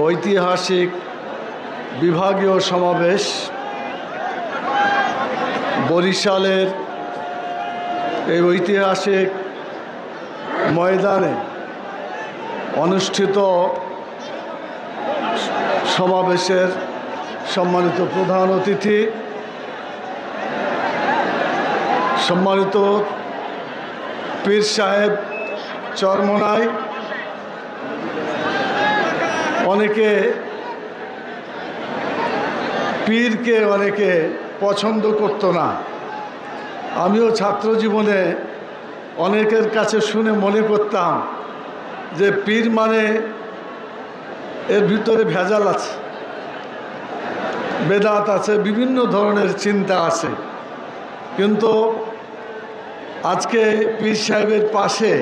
ঐতিহাসিক বিভাগীয় সমাবেশ বরিশালের এই ঐতিহাসিক ময়দানে অনুষ্ঠিত সমাবেশের সম্মানিত প্রধান অতিথি, সম্মানিত পীর সাহেব চরমোনাই, অনেকে পীরকে অনেকে পছন্দ করতো না। আমিও ছাত্র জীবনে অনেকের কাছে শুনে মনে করতাম যে পীর মানে এর ভিতরে ভেজাল আছে, বেদাত আছে, বিভিন্ন ধরনের চিন্তা আছে। কিন্তু আজকে পীর সাহেবের পাশে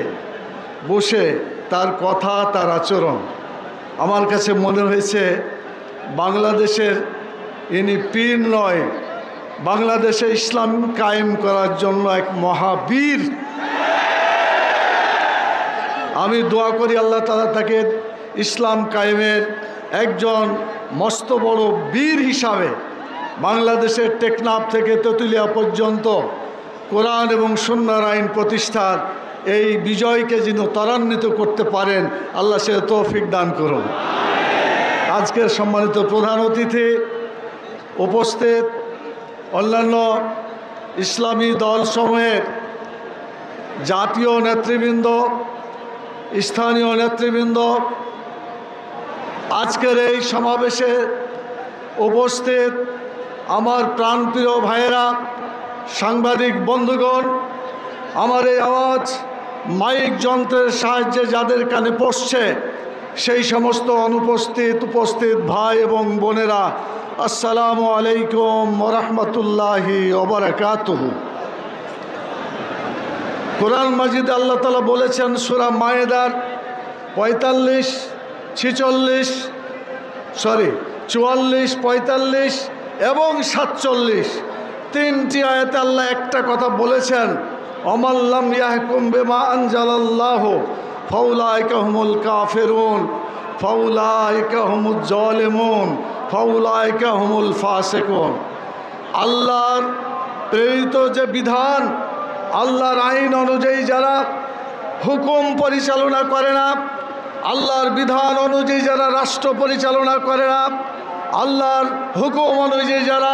বসে তার কথা, তার আচরণ আমার কাছে মনে হয়েছে বাংলাদেশের ইনি পীর নয়, বাংলাদেশে ইসলাম কায়েম করার জন্য এক মহাবীর। আমি দোয়া করি আল্লাহ তাআলা তাকে ইসলাম কায়েমের একজন মস্ত বড় বীর হিসাবে বাংলাদেশের টেকনাফ থেকে তেঁতুলিয়া পর্যন্ত কোরআন এবং সুন্নাহর আইন প্রতিষ্ঠার এই বিজয়কে যেন ত্বরান্বিত করতে পারেন, আল্লাহ সে তৌফিক দান করুন। আজকের সম্মানিত প্রধান অতিথি, উপস্থিত অন্যান্য ইসলামী দলসমূহের জাতীয় নেতৃবৃন্দ, স্থানীয় নেতৃবৃন্দ, আজকের এই সমাবেশে উপস্থিত আমার প্রাণপ্রিয় ভাইয়েরা, সাংবাদিক বন্ধুগণ, আমার এই আওয়াজ মাইক যন্ত্রের সাহায্যে যাদের কানে পৌঁছছে সেই সমস্ত অনুপস্থিত উপস্থিত ভাই এবং বোনেরা, আসসালামু আলাইকুম ওয়া রাহমাতুল্লাহি ওয়া বারাকাতুহু। কোরআন মাজিদে আল্লাহ তাআলা বলেছেন সূরা মায়েদার 44, 45 এবং 47 তিনটি আয়াতে আল্লাহ একটা কথা বলেছেন, অমাল্লাম ইয়াহকুম বিমা আনজালাল্লাহু ফাউলাইকা হুমুল কাফিরুন ফাউলাইকা হুমুজ জালিমুন ফাউলাইকা হুমুল ফাসিকুন। আল্লাহর প্রেরিত যে বিধান, আল্লাহর আইন অনুযায়ী যারা হুকুম পরিচালনা করে না, আল্লাহর বিধান অনুযায়ী যারা রাষ্ট্র পরিচালনা করে না, আল্লাহর হুকুম অনুযায়ী যারা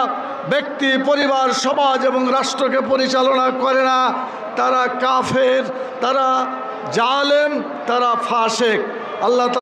ব্যক্তি, পরিবার, সমাজ এবং রাষ্ট্রকে পরিচালনা করে না, তারা কাফের, তারা জালেম, তারা ফাসেক। আল্লাহ